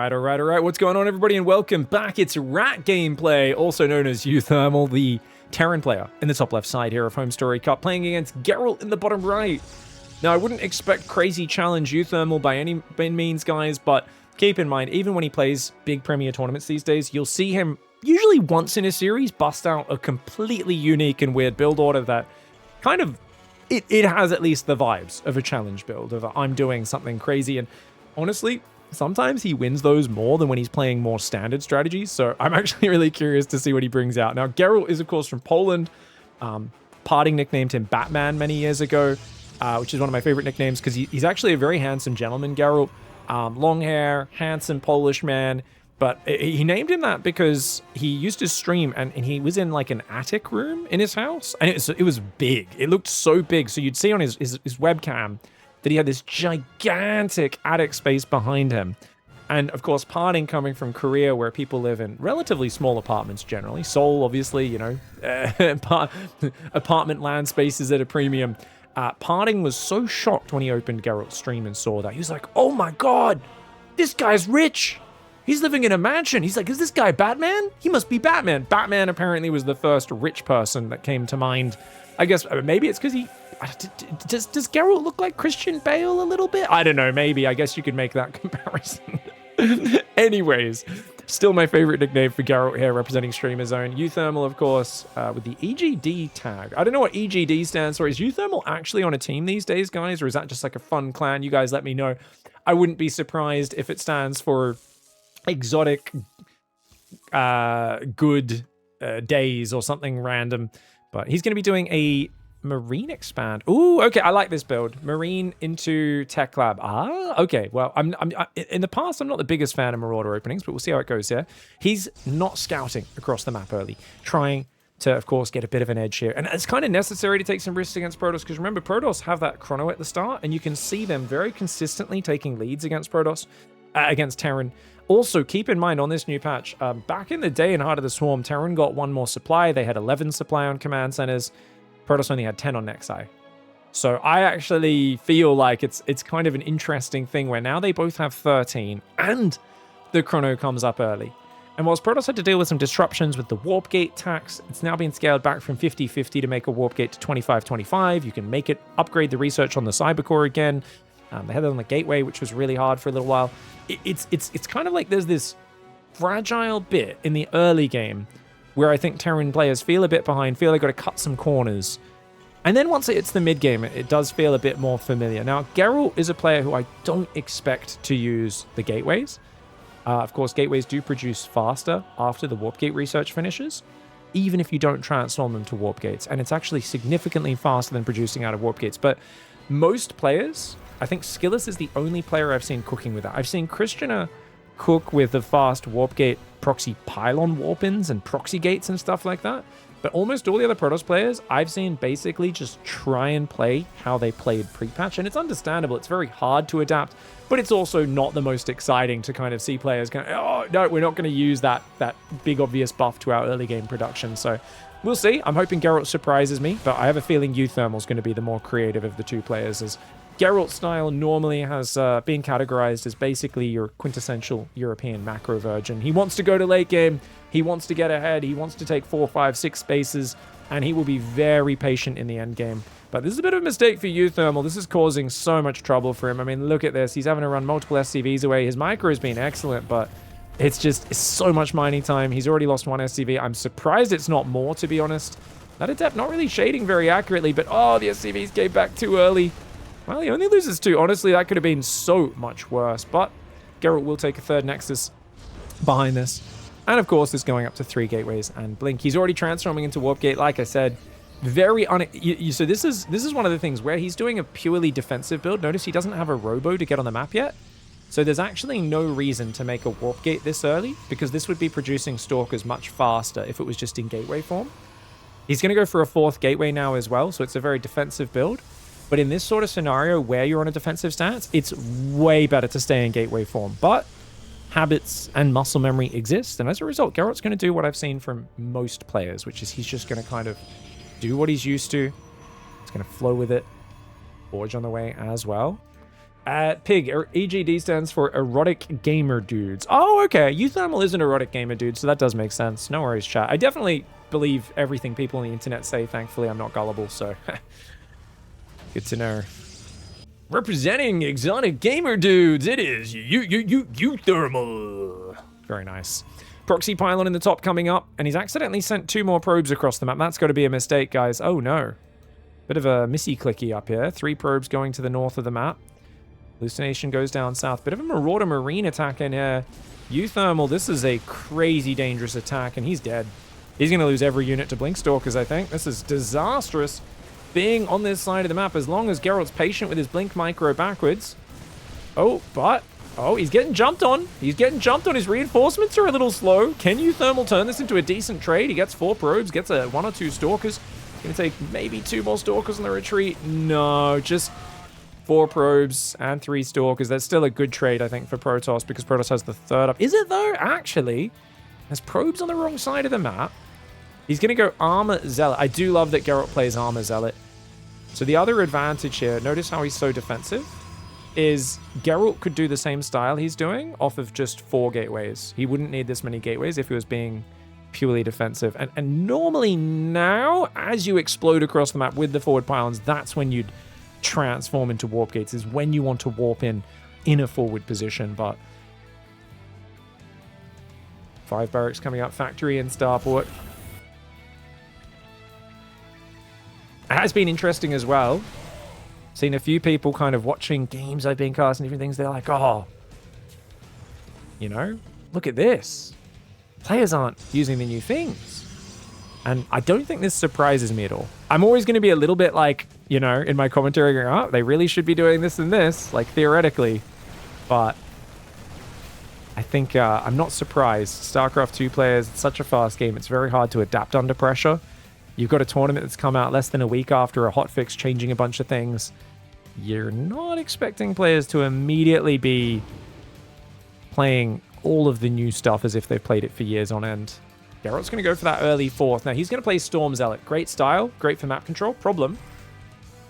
All right. What's going on, everybody, and welcome back. It's Rat Gameplay, also known as uThermal, the Terran player in the top left side here of HomeStory Cup, playing against Gerald in the bottom right. Now, I wouldn't expect crazy challenge uThermal by any means, guys, but keep in mind, even when he plays big Premier tournaments these days, you'll see him usually once in a series bust out a completely unique and weird build order that kind of, it has at least the vibes of a challenge build, of I'm doing something crazy, and honestly, sometimes he wins those more than when he's playing more standard strategies, so I'm actually really curious to see what he brings out. Now, Gerald is, of course, from Poland. Parting nicknamed him Batman many years ago, which is one of my favorite nicknames because he's actually a very handsome gentleman, Gerald. Long hair, handsome Polish man, but he named him that because he used to stream and he was in like an attic room in his house, and it was big. It looked so big, so you'd see on his webcam that he had this gigantic attic space behind him. And of course, parting coming from Korea, where people live in relatively small apartments generally. Seoul, obviously, you know, apartment land spaces at a premium. Parting was so shocked when he opened Gerald's stream and saw that. He was like, oh my God, this guy's rich. He's living in a mansion. He's like, is this guy Batman? He must be Batman. Batman apparently was the first rich person that came to mind. I guess maybe it's because does Gerald look like Christian Bale a little bit? I don't know, maybe. I guess you could make that comparison. Anyways, still my favorite nickname for Gerald here, representing Streamer Zone. uThermal, of course, with the EGD tag. I don't know what EGD stands for. Is uThermal actually on a team these days, guys? Or is that just like a fun clan? You guys let me know. I wouldn't be surprised if it stands for exotic good days or something random. But he's going to be doing a Marine expand. Ooh, okay, I like this build. Marine into Tech Lab. Okay. Well, I'm in the past, I'm not the biggest fan of Marauder openings, but we'll see how it goes here. He's not scouting across the map early, trying to, of course, get a bit of an edge here. And it's kind of necessary to take some risks against Protoss, because remember, Protoss have that chrono at the start, and you can see them very consistently taking leads against Protoss, against Terran. Also, keep in mind on this new patch, back in the day in Heart of the Swarm, Terran got one more supply. They had 11 supply on command centers. Protoss only had 10 on Nexi. So I actually feel like it's kind of an interesting thing where now they both have 13 and the chrono comes up early. And whilst Protoss had to deal with some disruptions with the warp gate tax, it's now been scaled back from 50-50 to make a warp gate to 25-25. You can make it, upgrade the research on the cybercore again. They had it on the gateway, which was really hard for a little while. It's kind of like there's this fragile bit in the early game where I think Terran players feel a bit behind, feel they got to cut some corners. And then once it's the mid-game, it does feel a bit more familiar. Now, Gerald is a player who I don't expect to use the gateways. Of course, gateways do produce faster after the warp gate research finishes, even if you don't transform them to warp gates. And it's actually significantly faster than producing out of warp gates. But most players, I think Skillis is the only player I've seen cooking with that. I've seen Christianer cook with the fast warp gate proxy pylon warp-ins and proxy gates and stuff like that. But almost all the other Protoss players I've seen basically just try and play how they played pre-patch. And it's understandable. It's very hard to adapt, but it's also not the most exciting to kind of see players going, oh, no, we're not going to use that big obvious buff to our early game production. So we'll see. I'm hoping Gerald surprises me, but I have a feeling uThermal is going to be the more creative of the two players, as Gerald's style normally has been categorized as basically your quintessential European macro virgin. He wants to go to late game, he wants to get ahead, he wants to take 4, 5, 6 spaces, and he will be very patient in the end game. But this is a bit of a mistake for uThermal. This is causing so much trouble for him. I mean, look at this. He's having to run multiple SCVs away. His micro has been excellent, but it's so much mining time. He's already lost 1 SCV. I'm surprised it's not more, to be honest. That adept not really shading very accurately, but oh, the SCVs came back too early. Well, he only loses 2. Honestly, that could have been so much worse. But Gerald will take a third Nexus behind this. And of course, it's going up to 3 gateways and Blink. He's already transforming into Warp Gate, like I said. Very so this is one of the things where he's doing a purely defensive build. Notice he doesn't have a robo to get on the map yet. So there's actually no reason to make a Warp Gate this early, because this would be producing Stalkers much faster if it was just in gateway form. He's going to go for a 4th gateway now as well, so it's a very defensive build. But in this sort of scenario where you're on a defensive stance, it's way better to stay in gateway form. But habits and muscle memory exist, and as a result, Gerald's going to do what I've seen from most players, which is he's just going to kind of do what he's used to. He's going to flow with it. Forge on the way as well. Pig, EGD stands for Erotic Gamer Dudes. Oh, okay. uThermal is an erotic gamer dude, so that does make sense. No worries, chat. I definitely believe everything people on the internet say. Thankfully, I'm not gullible, so good to know. Representing exotic gamer dudes, it is uThermal. Very nice. Proxy pylon in the top coming up, and he's accidentally sent 2 more probes across the map. That's got to be a mistake, guys. Oh, no. Bit of a missy-clicky up here. 3 probes going to the north of the map. Hallucination goes down south. Bit of a Marauder Marine attack in here. uThermal, this is a crazy dangerous attack, and he's dead. He's going to lose every unit to Blinkstalkers, I think. This is disastrous being on this side of the map as long as Gerald's patient with his Blink Micro backwards. Oh, but... Oh, he's getting jumped on. He's getting jumped on. His reinforcements are a little slow. Can uThermal turn this into a decent trade? He gets 4 probes, gets 1 or 2 Stalkers. Gonna take maybe 2 more Stalkers on the retreat. No, just 4 probes and 3 Stalkers. That's still a good trade, I think, for Protoss because Protoss has the 3rd up. Is it, though? Actually, there's probes on the wrong side of the map. He's going to go Armor Zealot. I do love that Gerald plays Armor Zealot. So the other advantage here, notice how he's so defensive, is Gerald could do the same style he's doing off of just 4 gateways. He wouldn't need this many gateways if he was being purely defensive. And normally now, as you explode across the map with the forward pylons, that's when you'd transform into warp gates, is when you want to warp in a forward position. But 5 barracks coming up, factory and starport. It has been interesting as well. Seen a few people kind of watching games I've been casting, different things. They're like, oh, you know, look at this. Players aren't using the new things. And I don't think this surprises me at all. I'm always going to be a little bit like, you know, in my commentary going, oh, they really should be doing this and this, like theoretically. But I think I'm not surprised. StarCraft 2 players, it's such a fast game. It's very hard to adapt under pressure. You've got a tournament that's come out less than a week after a hotfix changing a bunch of things. You're not expecting players to immediately be playing all of the new stuff as if they've played it for years on end. Gerald's going to go for that early 4th. Now, he's going to play Storm Zealot. Great style, great for map control. Problem,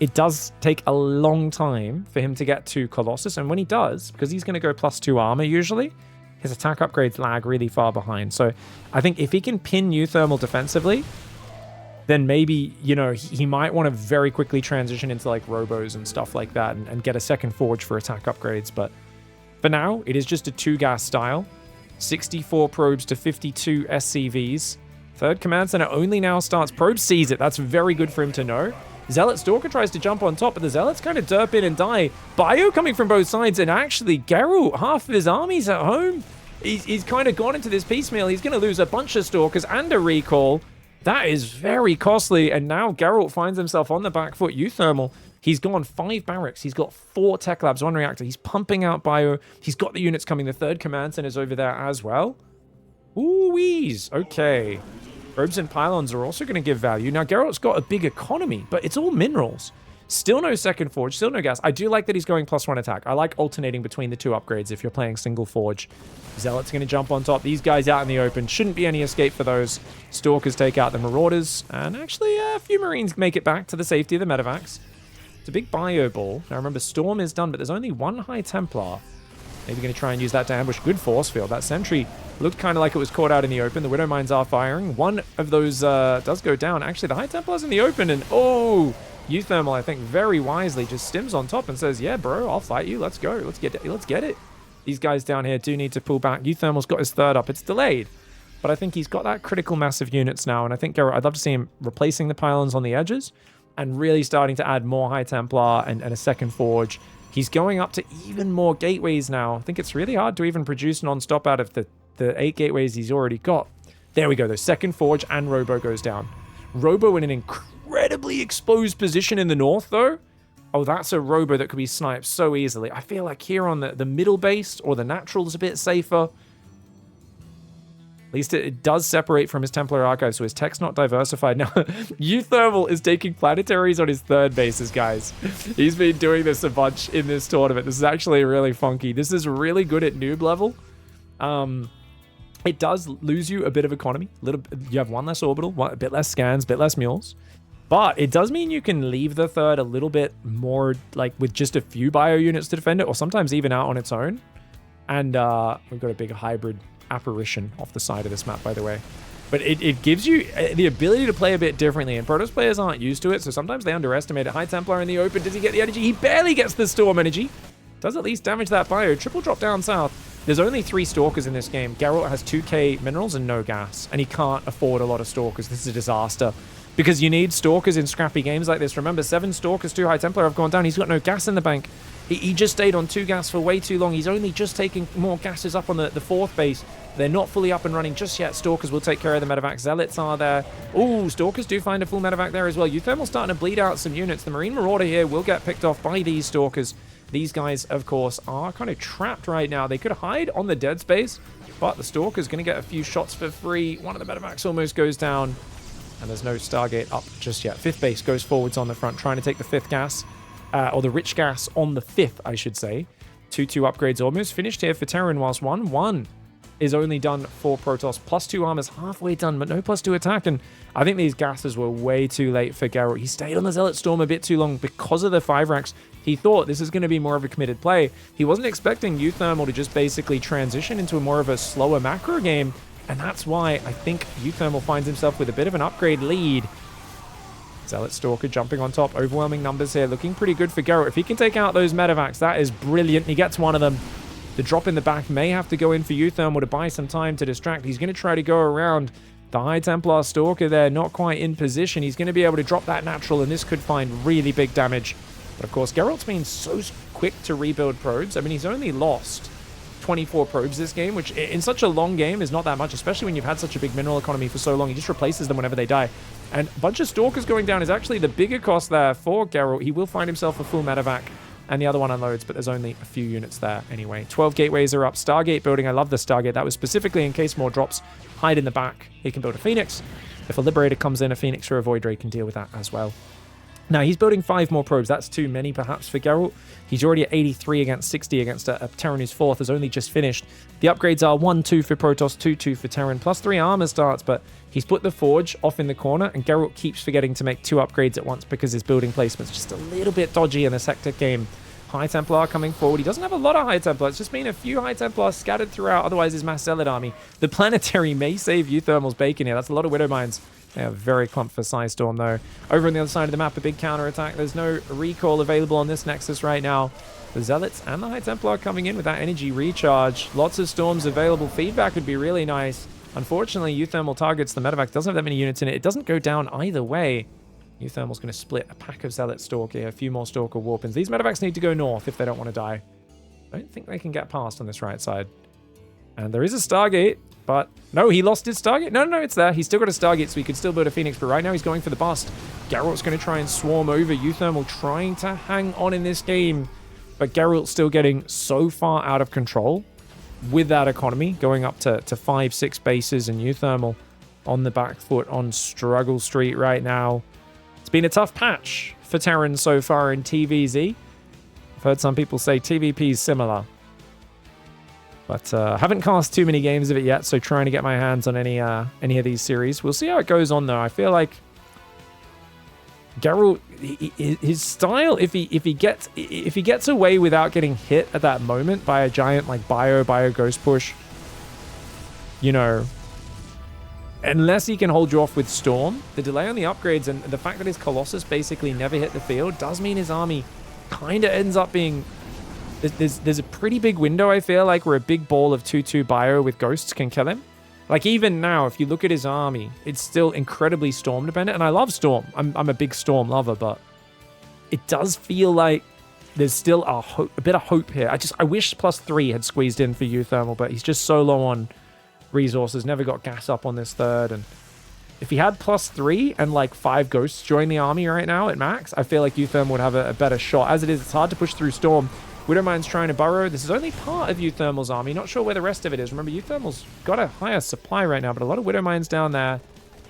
it does take a long time for him to get to Colossus, and when he does, because he's going to go +2 armor usually, his attack upgrades lag really far behind. So I think if he can pin uThermal defensively, then maybe, you know, he might want to very quickly transition into like robos and stuff like that and get a second forge for attack upgrades. But for now, it is just a 2-gas style. 64 probes to 52 SCVs. 3rd command center only now starts. Probe sees it. That's very good for him to know. Zealot Stalker tries to jump on top, but the Zealots kind of derp in and die. Bio coming from both sides, and actually Gerald, half of his army's at home. He's kind of gone into this piecemeal. He's going to lose a bunch of Stalkers and a recall. That is very costly, and now Gerald finds himself on the back foot. uThermal, he's gone 5 barracks. He's got 4 tech labs, 1 reactor. He's pumping out bio. He's got the units coming. The 3rd command center's over there as well. Ooh-wees. Okay. Probes and pylons are also going to give value. Now, Gerald's got a big economy, but it's all minerals. Still no second forge, still no gas. I do like that he's going +1 attack. I like alternating between the 2 upgrades if you're playing single forge. Zealot's going to jump on top. These guys out in the open. Shouldn't be any escape for those. Stalkers take out the Marauders. And actually, a few Marines make it back to the safety of the medevacs. It's a big bio ball. Now remember, Storm is done, but there's only 1 High Templar. Maybe going to try and use that to ambush. Good force field. That sentry looked kind of like it was caught out in the open. The Widow Mines are firing. One of those does go down. Actually, the High Templar's in the open, and oh, uThermal, I think, very wisely just stims on top and says, yeah, bro, I'll fight you. Let's go. Let's get it. These guys down here do need to pull back. uThermal's got his 3rd up. It's delayed, but I think he's got that critical mass of units now, and I think I'd love to see him replacing the pylons on the edges and really starting to add more High Templar and a second forge. He's going up to even more gateways now. I think it's really hard to even produce non-stop out of the 8 gateways he's already got. There we go. The second forge and Robo goes down. Robo in an incredibly exposed position in the north, though. Oh, that's a Robo that could be sniped so easily. I feel like here on the middle base or the natural is a bit safer. At least it does separate from his Templar Archive, so his tech's not diversified. Now, uThermal is taking planetaries on his 3rd bases, guys. He's been doing this a bunch in this tournament. This is actually really funky. This is really good at noob level. It does lose you a bit of economy. You have 1 less orbital, a bit less scans, a bit less mules. But it does mean you can leave the third a little bit more, like, with just a few bio units to defend it, or sometimes even out on its own. And we've got a big hybrid apparition off the side of this map, by the way. But it gives you the ability to play a bit differently, and Protoss players aren't used to it, so sometimes they underestimate it. High Templar in the open. Does he get the energy? He barely gets the Storm energy. Does at least damage that bio. Triple drop down south. There's only 3 Stalkers in this game. Gerald has 2k minerals and no gas, and he can't afford a lot of Stalkers. This is a disaster. Because you need Stalkers in scrappy games like this. Remember, 7 Stalkers, 2 High Templar have gone down. He's got no gas in the bank. He just stayed on 2 gas for way too long. He's only just taking more gases up on the 4th base. They're not fully up and running just yet. Stalkers will take care of the medevac. Zealots are there. Ooh, Stalkers do find a full medevac there as well. uThermal starting to bleed out some units. The Marine Marauder here will get picked off by these Stalkers. These guys, of course, are kind of trapped right now. They could hide on the dead space, but the Stalker's going to get a few shots for free. One of the medevacs almost goes down. And there's no Stargate up just yet. 5th base goes forwards on the front, trying to take the 5th gas. Or the rich gas on the 5th, I should say. 2-2 upgrades almost finished here for Terran, whilst 1-1 is only done for Protoss. +2 armor's halfway done, but no +2 attack. And I think these gases were way too late for Gerald. He stayed on the Zealot Storm a bit too long because of the 5 racks. He thought this is going to be more of a committed play. He wasn't expecting uThermal to just basically transition into more of a slower macro game. And that's why I think uThermal finds himself with a bit of an upgrade lead. Zealot Stalker jumping on top. Overwhelming numbers here. Looking pretty good for Gerald. If he can take out those medevacs, that is brilliant. He gets one of them. The drop in the back may have to go in for uThermal to buy some time to distract. He's going to try to go around the High Templar Stalker there. Not quite in position. He's going to be able to drop that natural, and this could find really big damage. But of course, Gerald's been so quick to rebuild probes. I mean, he's only lost 24 probes this game, which in such a long game is not that much, especially when you've had such a big mineral economy for so long. He just replaces them whenever they die. And a bunch of Stalkers going down is actually the bigger cost there for Gerald. He will find himself a full medevac, and the other one unloads, but there's only a few units there anyway. 12 gateways are up. Stargate building. I love the Stargate. That was specifically in case more drops. Hide in the back. He can build a Phoenix. If a Liberator comes in, a Phoenix or a Void Ray can deal with that as well. Now, he's building 5 more probes. That's too many, perhaps, for Gerald. He's already at 83 against 60 against a Terran who's 4th, has only just finished. The upgrades are 1-2 for Protoss, 2-2 for Terran, +3 armor starts, but he's put the Forge off in the corner, and Gerald keeps forgetting to make 2 upgrades at once because his building placement's just a little bit dodgy in this hectic game. High Templar coming forward. He doesn't have a lot of High Templar. It's just been a few High Templars scattered throughout, otherwise his Mass Zealot army. The Planetary may save uThermal's bacon here. That's a lot of Widow Mines. They are very clumped for Psystorm, though. Over on the other side of the map, a big counterattack. There's no recall available on this Nexus right now. The Zealots and the High Templar coming in with that energy recharge. Lots of Storms available. Feedback would be really nice. Unfortunately, uThermal targets the medevac. Doesn't have that many units in it. It doesn't go down either way. uThermal's going to split a pack of Zealot Stalker, a few more Stalker Warpins. These medevacs need to go north if they don't want to die. I don't think they can get past on this right side. And there is a Stargate, but no, he lost his Stargate. No, it's there. He's still got a Stargate, so he could still build a Phoenix, but right now he's going for the bust. Gerald's going to try and swarm over. uThermal trying to hang on in this game, but Gerald's still getting so far out of control with that economy, going up to 5-6 bases, and uThermal on the back foot on Struggle Street right now. It's been a tough patch for Terran so far in TvZ. I've heard some people say TvP is similar. But haven't cast too many games of it yet, so trying to get my hands on any of these series. We'll see how it goes on, though. I feel like Gerald, his style, if he gets away without getting hit at that moment by a giant like bio ghost push, you know, unless he can hold you off with Storm, the delay on the upgrades and the fact that his Colossus basically never hit the field does mean his army kind of ends up being... There's a pretty big window, I feel like, where a big ball of 2-2 bio with ghosts can kill him. Like, even now, if you look at his army, it's still incredibly Storm dependent. And I love Storm. I'm a big Storm lover, but it does feel like there's still a bit of hope here. I wish +3 had squeezed in for uThermal, but he's just so low on resources. Never got gas up on this third. And if he had +3 and like 5 ghosts join the army right now at max, I feel like uThermal would have a better shot. As it is, it's hard to push through Storm. Widowmine's trying to burrow. This is only part of uThermal's army. Not sure where the rest of it is. Remember, uThermal's got a higher supply right now, but a lot of Widowmines down there.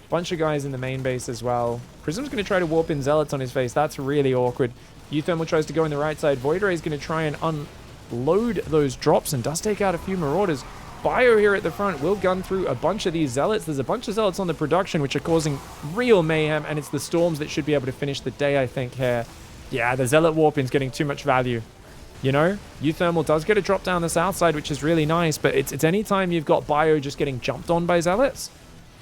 Bunch of guys in the main base as well. Prism's going to try to warp in Zealots on his face. That's really awkward. uThermal tries to go in the right side. Void Ray is going to try and unload those drops and does take out a few Marauders. Bio here at the front will gun through a bunch of these Zealots. There's a bunch of Zealots on the production, which are causing real mayhem, and it's the Storms that should be able to finish the day, I think, here. Yeah, the Zealot Warping's getting too much value. You know, uThermal does get a drop down the south side, which is really nice, but it's any time you've got Bio just getting jumped on by Zealots,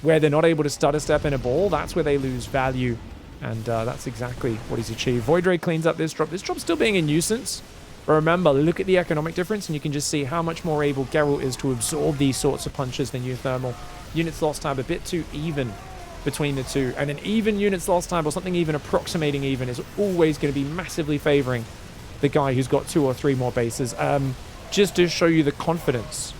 where they're not able to stutter step in a ball, that's where they lose value. And that's exactly what he's achieved. Void Ray cleans up this drop. This drop's still being a nuisance. But remember, look at the economic difference, and you can just see how much more able Gerald is to absorb these sorts of punches than uThermal. Units lost time a bit too even between the two. And an even units lost time, or something even approximating even, is always going to be massively favoring the guy who's got 2 or 3 more bases. Just to show you the confidence,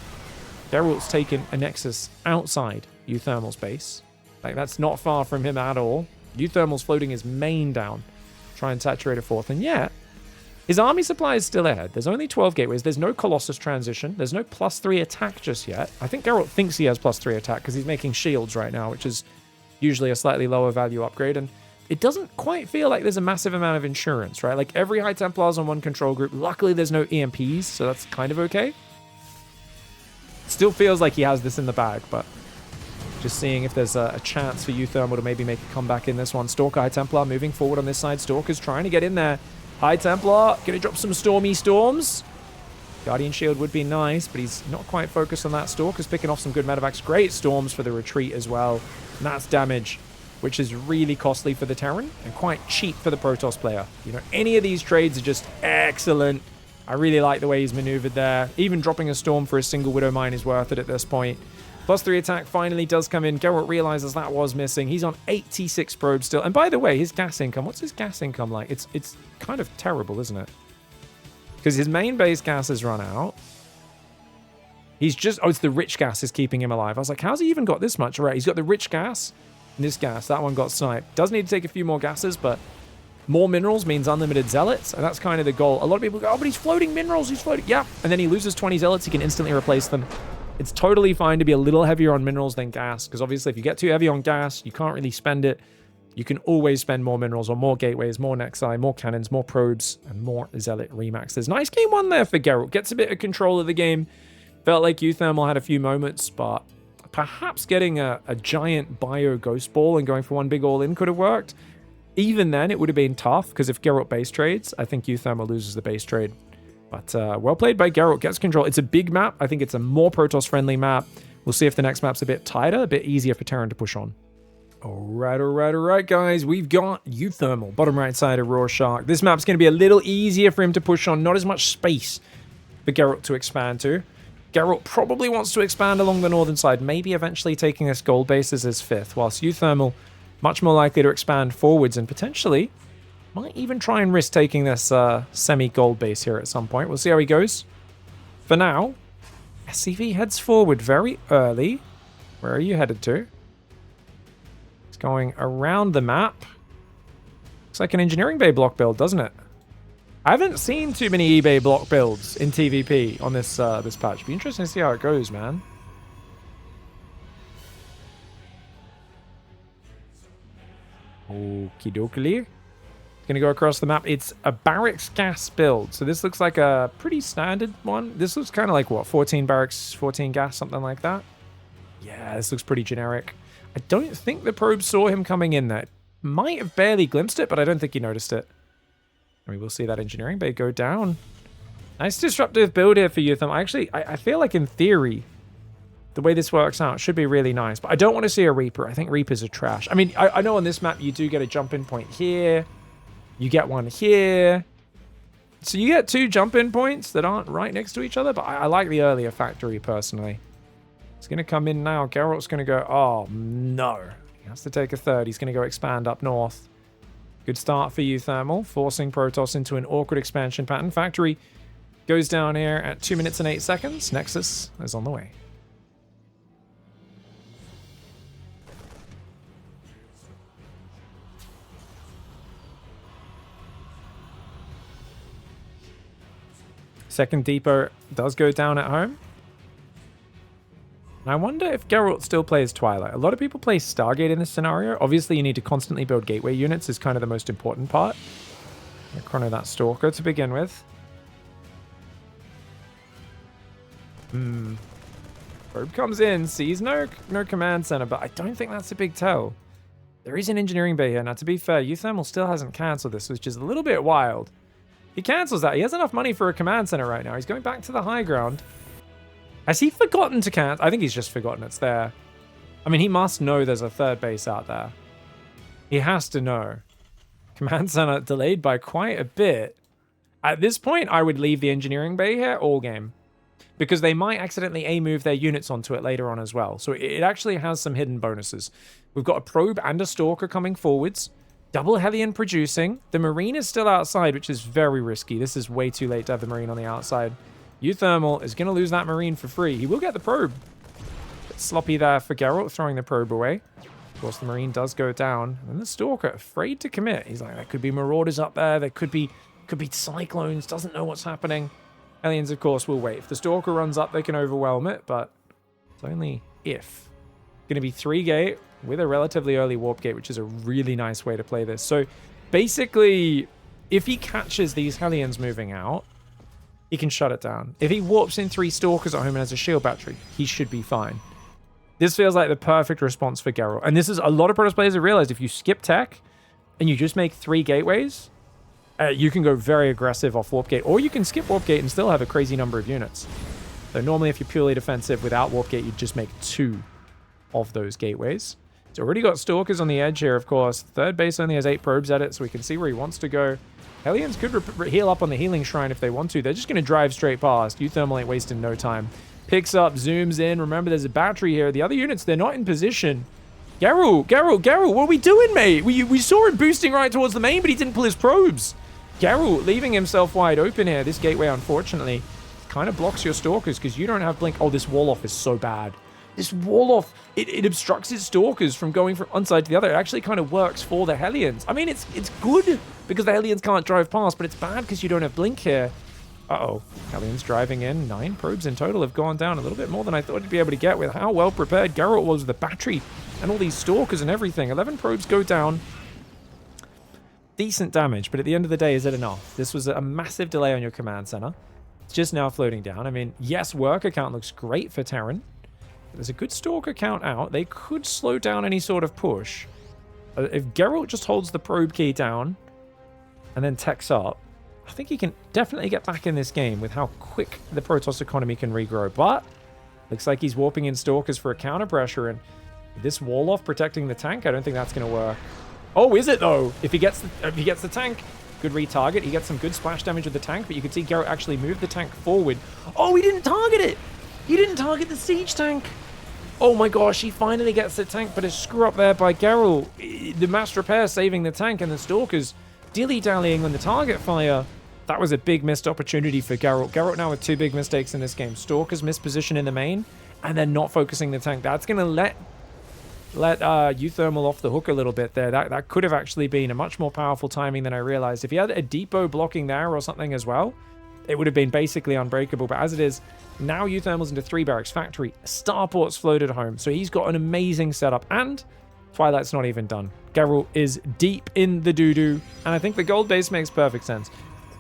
Gerald's taken a Nexus outside uThermal's base. Like, that's not far from him at all. uThermal's floating his main down, try and saturate a 4th, and yet his army supply is still ahead. There's only 12 gateways. There's no Colossus transition. There's no +3 attack just yet. I think Gerald thinks he has +3 attack because he's making shields right now, which is usually a slightly lower value upgrade. And it doesn't quite feel like there's a massive amount of insurance, right? Like, every High Templar's on one control group. Luckily, there's no EMPs, so that's kind of okay. Still feels like he has this in the bag, but just seeing if there's a chance for uThermal to maybe make a comeback in this one. Stalker, High Templar moving forward on this side. Stalker's trying to get in there. High Templar gonna drop some Stormy Storms. Guardian Shield would be nice, but he's not quite focused on that. Stalker's picking off some good medevacs. Great Storms for the retreat as well. And that's damage, which is really costly for the Terran and quite cheap for the Protoss player. You know, any of these trades are just excellent. I really like the way he's maneuvered there. Even dropping a Storm for a single Widow Mine is worth it at this point. +3 attack finally does come in. Geralt realizes that was missing. He's on 86 probes still. And by the way, his gas income, what's his gas income like? It's kind of terrible, isn't it? Because his main base gas has run out. He's just, oh, it's the rich gas is keeping him alive. I was like, how's he even got this much? Right, he's got the rich gas and this gas. That one got sniped. Does need to take a few more gases, but more minerals means unlimited zealots, and that's kind of the goal. A lot of people go, oh, but he's floating minerals, he's floating. Yeah, and then he loses 20 zealots, he can instantly replace them. It's totally fine to be a little heavier on minerals than gas, because obviously if you get too heavy on gas, you can't really spend it. You can always spend more minerals or more gateways, more Nexi, more cannons, more probes, and more zealot remaxes. Nice game one there for Geralt. Gets a bit of control of the game. Felt like uThermal had a few moments, but perhaps getting a giant bio ghost ball and going for one big all-in could have worked. Even then, it would have been tough, because if Geralt base trades, I think uThermal loses the base trade. But well played by Geralt, gets control. It's a big map. I think it's a more Protoss-friendly map. We'll see if the next map's a bit tighter, a bit easier for Terran to push on. All right, guys. We've got uThermal, bottom right side of Rorschach. This map's going to be a little easier for him to push on. Not as much space for Geralt to expand to. Geralt probably wants to expand along the northern side, maybe eventually taking this gold base as his 5th, whilst uThermal much more likely to expand forwards and potentially might even try and risk taking this semi-gold base here at some point. We'll see how he goes. For now, SCV heads forward very early. Where are you headed to? It's going around the map. Looks like an engineering bay block build, doesn't it? I haven't seen too many eBay block builds in TVP on this this patch. Be interesting to see how it goes, man. Okie dokie. Going to go across the map. It's a barracks gas build. So this looks like a pretty standard one. This looks kind of like, what, 14 barracks, 14 gas, something like that? Yeah, this looks pretty generic. I don't think the probe saw him coming in there. Might have barely glimpsed it, but I don't think he noticed it. We will see that engineering bay go down. Nice disruptive build here for uThermal. I feel like in theory, the way this works out should be really nice. But I don't want to see a Reaper. I think Reapers are trash. I mean, I know on this map you do get a jump-in point here. You get one here. So you get 2 jump-in points that aren't right next to each other. But I like the earlier factory, personally. It's going to come in now. Geralt's going to go, oh, no. He has to take a 3rd. He's going to go expand up north. Good start for uThermal, forcing Protoss into an awkward expansion pattern. Factory goes down here at 2 minutes and 8 seconds. Nexus is on the way. Second depot does go down at home. I wonder if Geralt still plays Twilight. A lot of people play Stargate in this scenario. Obviously, you need to constantly build gateway units is kind of the most important part. Chrono that Stalker to begin with. Probe comes in, sees no command center, but I don't think that's a big tell. There is an engineering bay here. Now, to be fair, uThermal still hasn't cancelled this, which is a little bit wild. He cancels that. He has enough money for a command center right now. He's going back to the high ground. Has he forgotten to cancel? I think he's just forgotten it's there. I mean, he must know there's a third base out there. He has to know. Command center delayed by quite a bit. At this point, I would leave the engineering bay here all game, because they might accidentally A-move their units onto it later on as well. So it actually has some hidden bonuses. We've got a probe and a stalker coming forwards. Double Hellion producing. The Marine is still outside, which is very risky. This is way too late to have the Marine on the outside. uThermal is going to lose that Marine for free. He will get the probe. Bit sloppy there for Gerald, throwing the probe away. Of course, the Marine does go down. And the Stalker, afraid to commit. He's like, there could be Marauders up there. There could be Cyclones. Doesn't know what's happening. Hellions, of course, will wait. If the Stalker runs up, they can overwhelm it, but it's only if. Going to be 3-gate with a relatively early warp gate, which is a really nice way to play this. So basically, if he catches these Hellions moving out, he can shut it down. If he warps in 3 Stalkers at home and has a shield battery, he should be fine. This feels like the perfect response for Gerald. And this is a lot of Protoss players have realized if you skip tech and you just make 3 gateways, you can go very aggressive off warp gate, or you can skip warp gate and still have a crazy number of units. So normally if you're purely defensive without warp gate, you'd just make 2 of those gateways. It's already got Stalkers on the edge here, of course. Third base only has 8 probes at it, so we can see where he wants to go. Hellions could heal up on the healing shrine if they want to. They're just going to drive straight past. uThermal ain't wasting no time. Picks up, zooms in. Remember, there's a battery here. The other units, they're not in position. Gerald, what are we doing, mate? We saw him boosting right towards the main, but he didn't pull his probes. Gerald leaving himself wide open here. This gateway, unfortunately, kind of blocks your Stalkers because you don't have blink. Oh, this wall-off is so bad. This wall-off, it obstructs his Stalkers from going from one side to the other. It actually kind of works for the Hellions. I mean, it's good because the Hellions can't drive past, but it's bad because you don't have blink here. Uh-oh. Hellions driving in. 9 probes in total have gone down. A little bit more than I thought he'd be able to get with how well prepared Gerald was with the battery and all these Stalkers and everything. 11 probes go down. Decent damage, but at the end of the day, is it enough? This was a massive delay on your command center. It's just now floating down. I mean, yes, worker count looks great for Terran. There's a good Stalker count out. They could slow down any sort of push. If Gerald just holds the probe key down and then techs up, I think he can definitely get back in this game with how quick the Protoss economy can regrow. But looks like he's warping in Stalkers for a counter pressure, and this wall off protecting the tank, I don't think that's going to work. Oh, is it though? If he gets the tank, good retarget. He gets some good splash damage with the tank, but you can see Gerald actually move the tank forward. Oh, he didn't target it. He didn't target the siege tank. Oh my gosh, he finally gets the tank, but a screw up there by Gerald. The mass repair saving the tank, and the Stalkers dilly-dallying on the target fire. That was a big missed opportunity for Gerald. Gerald now with 2 big mistakes in this game. Stalkers missed position in the main, and then not focusing the tank. That's going to let uThermal off the hook a little bit there. That could have actually been a much more powerful timing than I realized. If he had a depot blocking there or something as well, it would have been basically unbreakable. But as it is, now uThermal's into 3 barracks, factory, starports floated home. So he's got an amazing setup, and Twilight's not even done. Gerald is deep in the doo-doo, and I think the gold base makes perfect sense.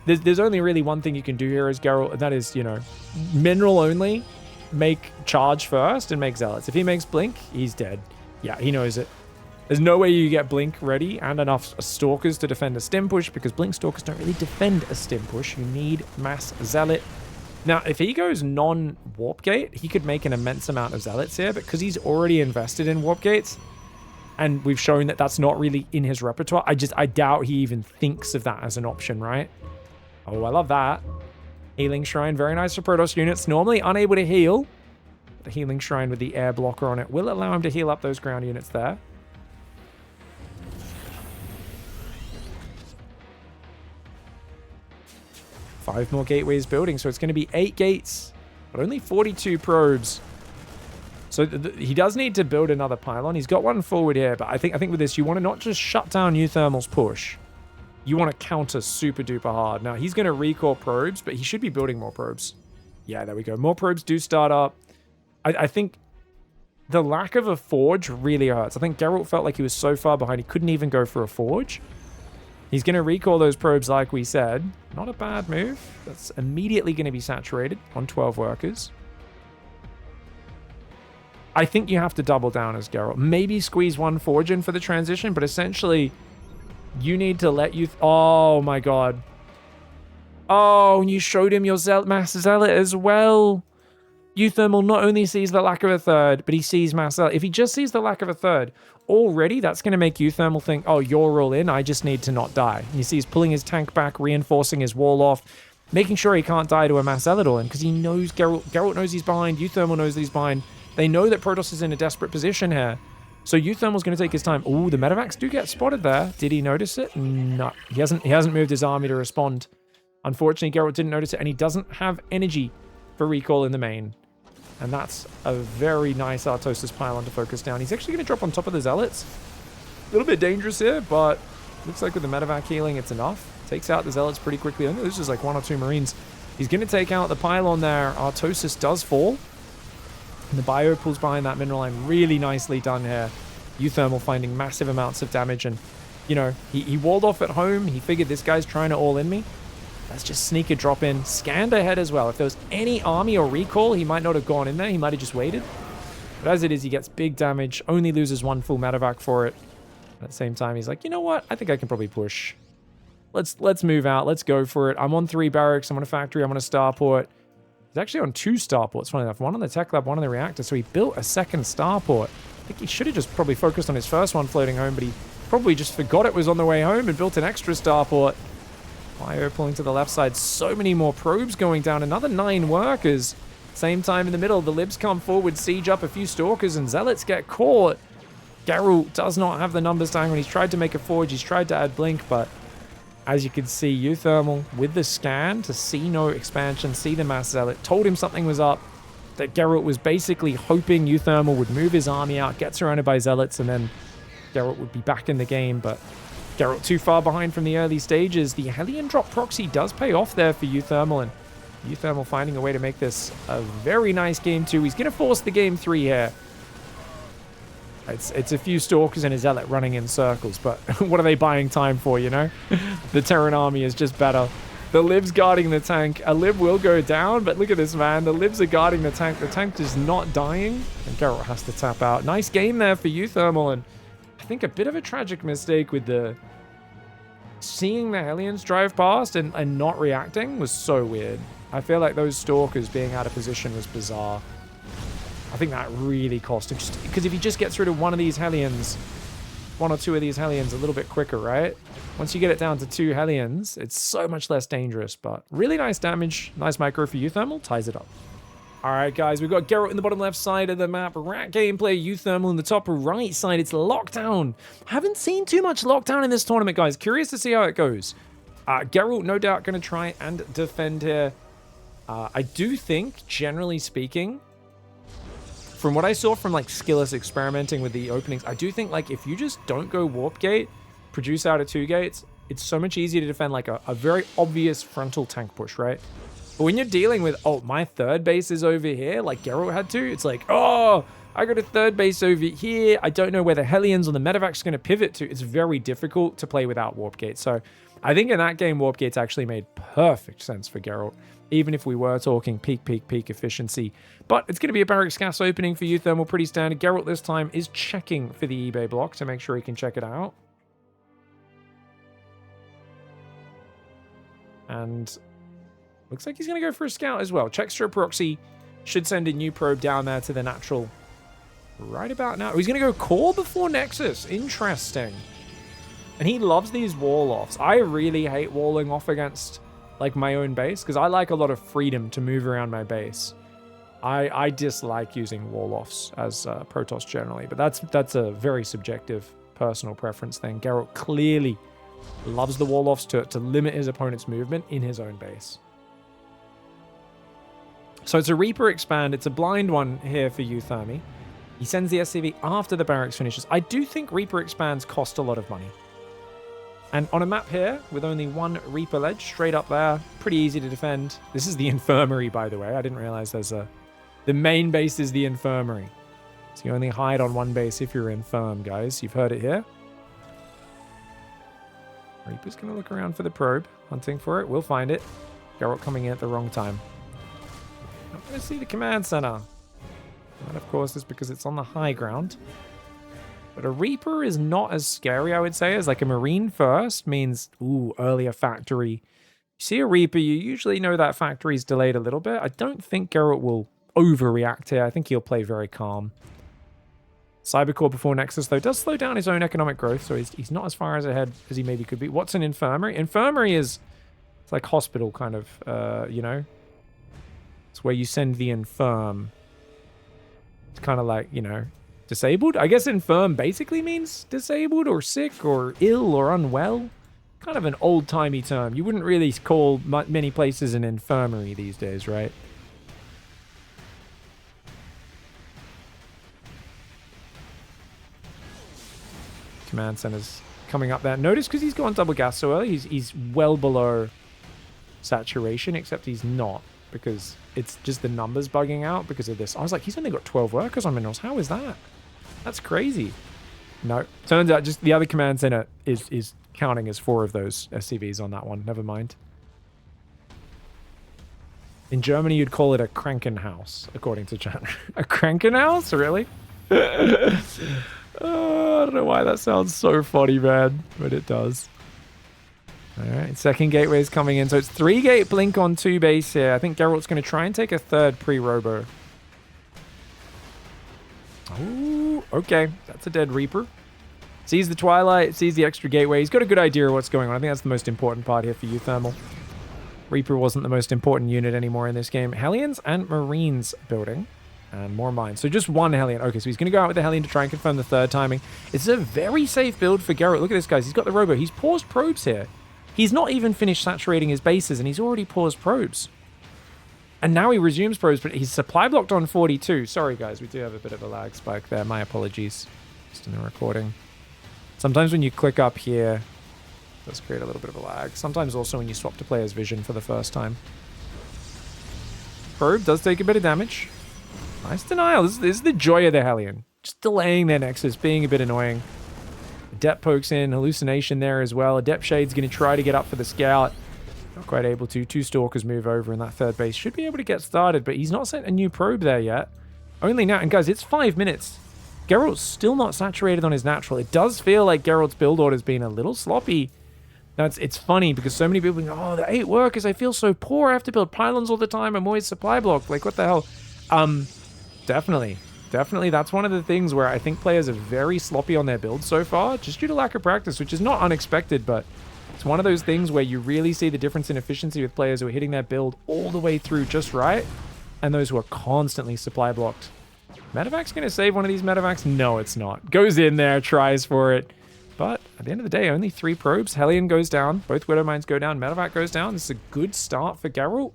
There's only really one thing you can do here as Gerald, and that is, you know, mineral only, make charge first and make zealots. If he makes blink, he's dead. Yeah, he knows it. There's no way you get blink ready and enough Stalkers to defend a stim push, because blink Stalkers don't really defend a stim push. You need mass zealot. Now, if he goes non-warp gate, he could make an immense amount of zealots here, but because he's already invested in warp gates, and we've shown that that's not really in his repertoire, I doubt he even thinks of that as an option, right? Oh, I love that. Healing Shrine, very nice for Protoss units. Normally unable to heal. The Healing Shrine with the air blocker on it will allow him to heal up those ground units there. Five more gateways building, so it's going to be 8 gates, but only 42 probes. So he does need to build another pylon. He's got one forward here, but I think with this, you want to not just shut down uThermal's push. You want to counter super duper hard. Now, he's going to recall probes, but he should be building more probes. Yeah, there we go. More probes do start up. I think the lack of a forge really hurts. I think Gerald felt like he was so far behind, he couldn't even go for a forge. He's going to recall those probes like we said. Not a bad move. That's immediately going to be saturated on 12 workers. I think you have to double down as Gerald. Maybe squeeze one forge in for the transition, but essentially, you need to let you... Oh, my God. Oh, and you showed him your Mass Zealot as well. uThermal not only sees the lack of a third, but he sees Mass Zealot. If he just sees the lack of a third, already that's going to make uThermal think, oh, you're all in, I just need to not die. And you see he's pulling his tank back, reinforcing his wall off, making sure he can't die to a Mass Zealot all-in, because he knows Gerald knows he's behind, uThermal knows that he's behind. They know that Protoss is in a desperate position here. So uThermal's going to take his time. Ooh, the medevacs do get spotted there. Did he notice it? No. He hasn't moved his army to respond. Unfortunately, Gerald didn't notice it, and he doesn't have energy for recall in the main. And that's a very nice Artosis pylon to focus down. He's actually going to drop on top of the Zealots. A little bit dangerous here, but looks like with the medevac healing, it's enough. Takes out the Zealots pretty quickly. I think this is like 1 or 2 Marines. He's going to take out the pylon there. Artosis does fall. And the bio pulls behind that mineral line. Really nicely done here. uThermal finding massive amounts of damage. And, you know, he walled off at home. He figured this guy's trying to all-in me. Let's just sneak a drop in. Scanned ahead as well. If there was any army or recall, he might not have gone in there. He might have just waited. But as it is, he gets big damage. Only loses 1 full medevac for it. At the same time, he's like, you know what? I think I can probably push. Let's move out. Let's go for it. I'm on 3 barracks. I'm on a factory. I'm on a starport. He's actually on 2 starports, funny enough. 1 on the tech lab, 1 on the reactor. So he built a second starport. I think he should have just probably focused on his first one floating home, but he probably just forgot it was on the way home and built an extra starport. Bio pulling to the left side. So many more probes going down. Another 9 workers. Same time in the middle. The libs come forward, siege up a few stalkers, and zealots get caught. Gerald does not have the numbers down when he's tried to make a forge. He's tried to add blink, but as you can see, uThermal with the scan to see no expansion, see the mass zealot, told him something was up, that Gerald was basically hoping uThermal would move his army out, get surrounded by zealots, and then Gerald would be back in the game, but Gerald too far behind from the early stages. The Hellion drop proxy does pay off there for uThermal, and uThermal finding a way to make this a very nice game 2. He's going to force the game 3 here. It's a few stalkers and a zealot running in circles, but what are they buying time for, you know? The Terran army is just better. The libs guarding the tank. A lib will go down, but look at this, man. The libs are guarding the tank. The tank is not dying, and Gerald has to tap out. Nice game there for uThermal, and I think a bit of a tragic mistake with the seeing the Hellions drive past and not reacting was so weird. I feel like those stalkers being out of position was bizarre. I think that really cost him. Because if he just gets rid of one of these Hellions, 1 or 2 of these Hellions a little bit quicker, right? Once you get it down to 2 Hellions, it's so much less dangerous. But really nice damage. Nice micro for uThermal. Ties it up. All right, guys. We've got Gerald in the bottom left side of the map. Rat gameplay. uThermal in the top right side. It's lockdown. Haven't seen too much lockdown in this tournament, guys. Curious to see how it goes. Gerald, no doubt, going to try and defend here. I do think, generally speaking, from what I saw from like Skilless experimenting with the openings, I do think like if you just don't go warp gate, produce out of 2 gates, it's so much easier to defend like a very obvious frontal tank push, right? But when you're dealing with, oh, my 3rd base is over here, like Gerald had to, it's like, oh, I got a 3rd base over here. I don't know where the Hellions or the medevac's going to pivot to. It's very difficult to play without warp gate. So I think in that game, warp gates actually made perfect sense for Gerald, even if we were talking peak efficiency. But it's going to be a barracks gas opening for uThermal, pretty standard. Gerald this time is checking for the eBay block to make sure he can check it out. And looks like he's going to go for a scout as well. Checkstra proxy should send a new probe down there to the natural right about now. He's going to go core before Nexus. Interesting. And he loves these wall-offs. I really hate walling off against like my own base, because I like a lot of freedom to move around my base. I dislike using wall-offs as Protoss generally, but that's a very subjective personal preference thing. Gerald clearly loves the wall-offs to limit his opponent's movement in his own base. So it's a Reaper expand. It's a blind one here for uThermal. He sends the SCV after the barracks finishes. I do think Reaper expands cost a lot of money. And on a map here, with only 1 Reaper ledge straight up there, pretty easy to defend. This is the infirmary, by the way. I didn't realize there's a... The main base is the infirmary. So you only hide on 1 base if you're infirm, guys. You've heard it here. Reaper's going to look around for the probe, hunting for it. We'll find it. Gerald coming in at the wrong time. Not going to see the command center. That, of course, is because it's on the high ground. But a Reaper is not as scary, I would say, as like a Marine first means, ooh, earlier factory. You see a Reaper, you usually know that factory's delayed a little bit. I don't think Gerald will overreact here. I think he'll play very calm. Cybercore before Nexus, though, does slow down his own economic growth, so he's not as far as ahead as he maybe could be. What's an infirmary? Infirmary is... It's like hospital, kind of, you know? It's where you send the infirm. It's kind of like, you know, disabled? I guess infirm basically means disabled or sick or ill or unwell. Kind of an old-timey term. You wouldn't really call many places an infirmary these days, right? Command center's coming up there. Notice because he's gone double gas so early, he's well below saturation, except he's not because it's just the numbers bugging out because of this. I was like, he's only got 12 workers on minerals. How is that? That's crazy. No, turns out just the other command center is counting as 4 of those SCVs on that one. Never mind. In Germany, you'd call it a Krankenhaus, according to chat. A Krankenhaus? Really? Oh, I don't know why that sounds so funny, man, but it does. All right, second gateway is coming in. So it's 3-gate blink on 2 base here. I think Gerald's going to try and take a third pre-robo. Oh, okay. That's a dead Reaper. Sees the Twilight, sees the extra gateway. He's got a good idea of what's going on. I think that's the most important part here for uThermal. Reaper wasn't the most important unit anymore in this game. Hellions and Marines building. And more mines. So just 1 Hellion. Okay, so he's going to go out with the Hellion to try and confirm the third timing. It's a very safe build for Gerald. Look at this, guys. He's got the Robo. He's paused probes here. He's not even finished saturating his bases, and he's already paused probes. And now he resumes probes, but he's supply blocked on 42. Sorry, guys. We do have a bit of a lag spike there. My apologies. Just in the recording. Sometimes when you click up here, it does create a little bit of a lag. Sometimes also when you swap to player's vision for the first time. Probe does take a bit of damage. Nice denial. This is the joy of the Hellion. Just delaying their Nexus, being a bit annoying. Adept pokes in, hallucination there as well. Adept Shade's going to try to get up for the scout. Not quite able to. 2 Stalkers move over, and that third base should be able to get started, but he's not sent a new probe there yet. Only now. And guys, it's 5 minutes. Gerald's still not saturated on his natural. It does feel like Gerald's build order's been a little sloppy. Now, it's funny because so many people go, oh, the 8 workers, I feel so poor. I have to build pylons all the time. I'm always supply blocked. Like, what the hell? Definitely. That's one of the things where I think players are very sloppy on their builds so far, just due to lack of practice, which is not unexpected, but it's one of those things where you really see the difference in efficiency with players who are hitting their build all the way through just right, and those who are constantly supply blocked. Medevac's going to save one of these Medevac's? No, it's not. Goes in there, tries for it. But at the end of the day, only 3 probes. Hellion goes down. Both Widow Mines go down. Medevac goes down. This is a good start for Gerald.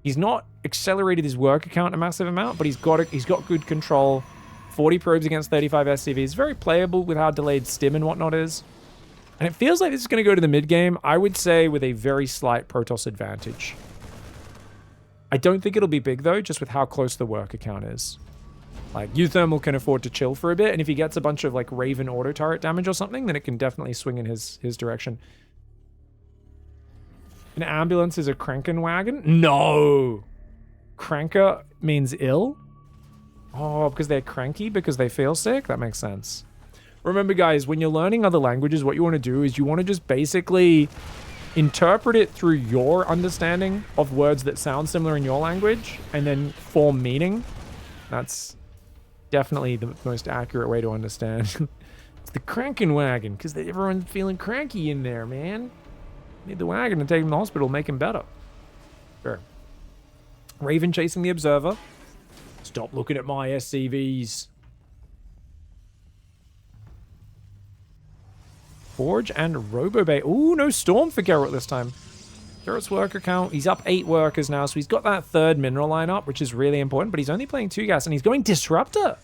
He's not accelerated his work account a massive amount, but he's got good control. 40 probes against 35 SCVs. Very playable with how delayed stim and whatnot is. And it feels like this is going to go to the mid game, I would say, with a very slight Protoss advantage. I don't think it'll be big, though, just with how close the work account is. Like, uThermal can afford to chill for a bit, and if he gets a bunch of, like, Raven auto turret damage or something, then it can definitely swing in his direction. An ambulance is a Krankenwagen? No! Cranker means ill? Oh, because they're cranky? Because they feel sick? That makes sense. Remember, guys, when you're learning other languages, what you want to do is you want to just basically interpret it through your understanding of words that sound similar in your language, and then form meaning. That's definitely the most accurate way to understand. It's the Krankenwagen, because everyone's feeling cranky in there, man. Need the wagon to take him to the hospital, make him better. Sure. Raven chasing the Observer. Stop looking at my SCVs. Forge and Robobay. Ooh, no Storm for Geralt this time. Geralt's worker count. He's up 8 workers now, so he's got that third mineral lineup, which is really important, but he's only playing 2 gas, and he's going Disruptor.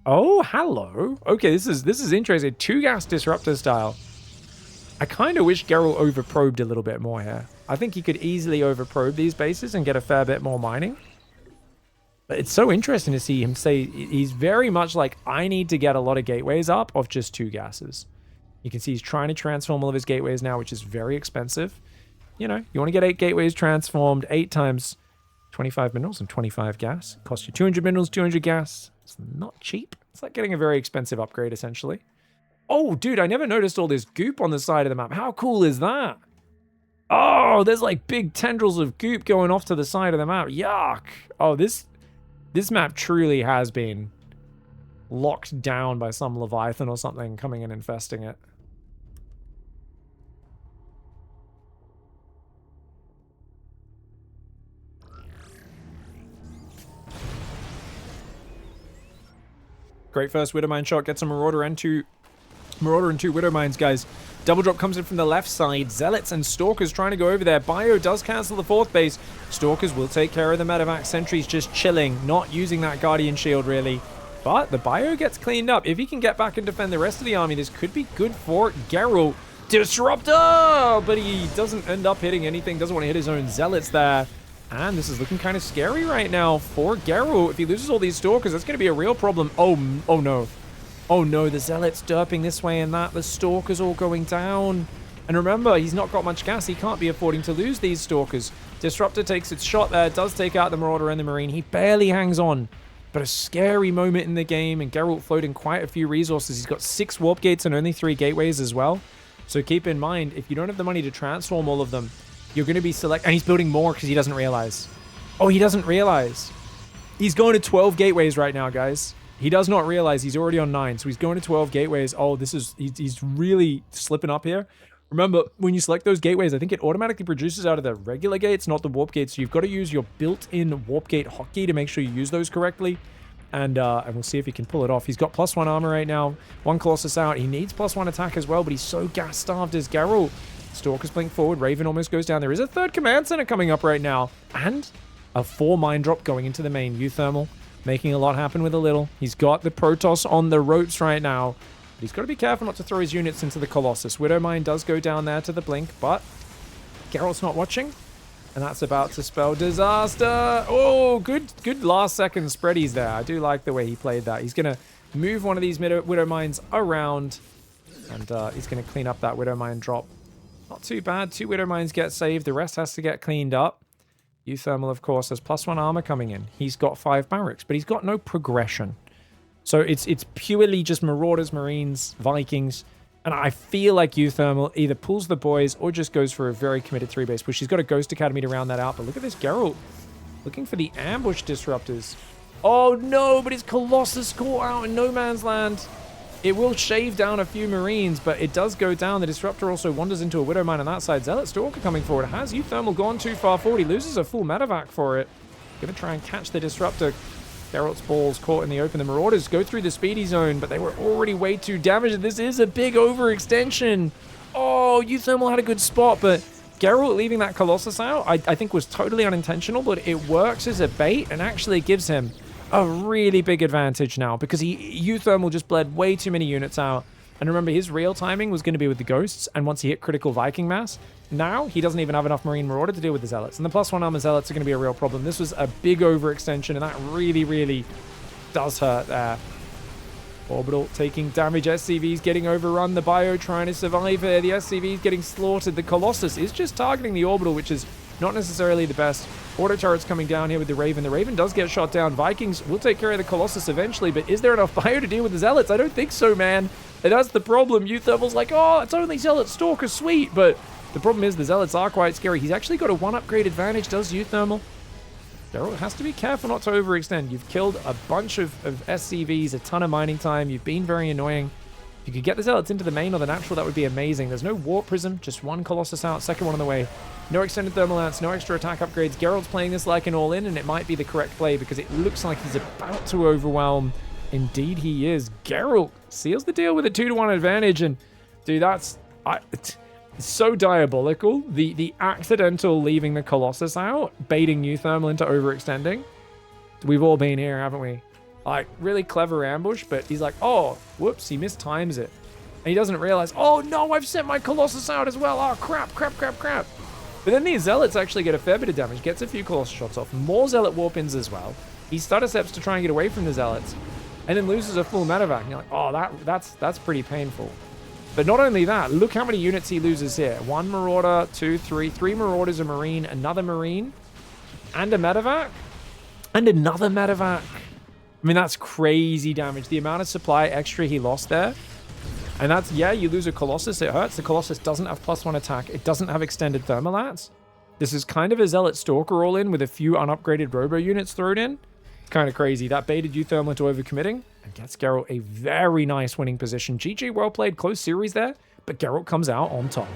Oh, hello. Okay, this is interesting. 2 gas Disruptor style. I kind of wish Geralt overprobed a little bit more here. I think he could easily overprobe these bases and get a fair bit more mining. But it's so interesting to see him say he's very much like, I need to get a lot of gateways up of just 2 gases. You can see he's trying to transform all of his gateways now, which is very expensive. You know, you want to get 8 gateways transformed, 8 times 25 minerals and 25 gas. Cost you 200 minerals, 200 gas. It's not cheap. It's like getting a very expensive upgrade, essentially. Oh, dude, I never noticed all this goop on the side of the map. How cool is that? Oh, there's like big tendrils of goop going off to the side of the map. Yuck. Oh, this map truly has been locked down by some Leviathan or something coming and infesting it. Great first Widowmine shot. Gets a Marauder and two Widowmines, guys. Double drop comes in from the left side. Zealots and Stalkers trying to go over there. Bio does cancel the fourth base. Stalkers will take care of the medevac. Sentries just chilling, not using that Guardian Shield, really. But the Bio gets cleaned up. If he can get back and defend the rest of the army, this could be good for Gerald. Disruptor! But he doesn't end up hitting anything. Doesn't want to hit his own Zealots there. And this is looking kind of scary right now for Gerald. If he loses all these Stalkers, that's going to be a real problem. Oh no. Oh no, the Zealots derping this way and that. The Stalkers all going down. And remember, he's not got much gas. He can't be affording to lose these Stalkers. Disruptor takes its shot there. Does take out the Marauder and the Marine. He barely hangs on. But a scary moment in the game. And Geralt floating quite a few resources. He's got 6 warp gates and only 3 gateways as well. So keep in mind, if you don't have the money to transform all of them, you're going to be and he's building more because he doesn't realize. Oh, he doesn't realize. He's going to 12 gateways right now, guys. He does not realize he's already on 9, so he's going to 12 gateways. Oh, he's really slipping up here. Remember, when you select those gateways, I think it automatically produces out of the regular gates, not the warp gates. So you've got to use your built-in warp gate hotkey to make sure you use those correctly. And we'll see if he can pull it off. He's got +1 armor right now. 1 Colossus out. He needs +1 attack as well, but he's so gas-starved as Geralt. Stalkers blink forward. Raven almost goes down. There is a 3rd command center coming up right now. And a 4 mine drop going into the main. uThermal making a lot happen with a little. He's got the Protoss on the ropes right now. But he's got to be careful not to throw his units into the Colossus. Widowmine does go down there to the blink, but Geralt's not watching. And that's about to spell disaster. Oh, good last second spreadies there. I do like the way he played that. He's going to move one of these Widowmines around. And he's going to clean up that Widowmine drop. Not too bad. 2 Widowmines get saved. The rest has to get cleaned up. uThermal, of course, has +1 armor coming in. He's got 5 barracks, but he's got no progression. So it's purely just Marauders, Marines, Vikings. And I feel like uThermal either pulls the boys or just goes for a very committed 3-base push. He's got a Ghost Academy to round that out. But look at this Geralt looking for the ambush disruptors. Oh no, but his Colossus caught out in no man's land. It will shave down a few Marines, but it does go down. The Disruptor also wanders into a Widowmine on that side. Zealot Stalker coming forward. Has uThermal gone too far forward? He loses a full medevac for it. Gonna try and catch the Disruptor. Geralt's balls caught in the open. The Marauders go through the speedy zone, but they were already way too damaged. This is a big overextension. Oh, uThermal had a good spot, but Geralt leaving that Colossus out, I think was totally unintentional, but it works as a bait and actually gives him a really big advantage now because uThermal just bled way too many units out. And remember, his real timing was going to be with the Ghosts, and once he hit critical Viking mass, now he doesn't even have enough Marine Marauder to deal with the Zealots. And the +1 armor Zealots are going to be a real problem. This was a big overextension, and that really, really does hurt there. Orbital taking damage. SCV's getting overrun. The Bio trying to survive here. The SCV's getting slaughtered. The Colossus is just targeting the Orbital, which is not necessarily the best. Auto turrets coming down here with the Raven. The Raven does get shot down. Vikings will take care of the Colossus eventually, but is there enough Bio to deal with the Zealots? I don't think so, man. And that's the problem. uThermal's like, oh, it's only Zealot Stalker, sweet. But the problem is the Zealots are quite scary. He's actually got a 1 upgrade advantage, does uThermal. Geralt has to be careful not to overextend. You've killed a bunch of SCVs, a ton of mining time. You've been very annoying. If you could get the Zealots into the main or the natural, that would be amazing. There's no Warp Prism, just 1 Colossus out, 2nd one on the way. No extended thermal lance, no extra attack upgrades. Geralt's playing this like an all-in, and it might be the correct play because it looks like he's about to overwhelm. Indeed he is. Geralt seals the deal with a 2-to-1 advantage, and dude, that's it's so diabolical. The accidental leaving the Colossus out, baiting uThermal into overextending. We've all been here, haven't we? Like, really clever ambush, but he's like, oh, whoops, he mistimes it. And he doesn't realize, oh no, I've sent my Colossus out as well. Oh, crap. But then these Zealots actually get a fair bit of damage, gets a few Colossus shots off, more Zealot warp-ins as well. He stutter steps to try and get away from the Zealots, and then loses a full medevac. And you're like, oh, that's pretty painful. But not only that, look how many units he loses here. 1 Marauder, 2, 3 Marauders, a Marine, another Marine. and a medevac, and another medevac. I mean, that's crazy damage. The amount of supply extra he lost there. And that's, yeah, you lose a Colossus, it hurts. The Colossus doesn't have +1 attack. It doesn't have extended thermalats. This is kind of a Zealot Stalker all in with a few unupgraded Robo units thrown in. Kind of crazy. That baited uThermal into overcommitting and gets Gerald a very nice winning position. GG, well played. Close series there, but Gerald comes out on top.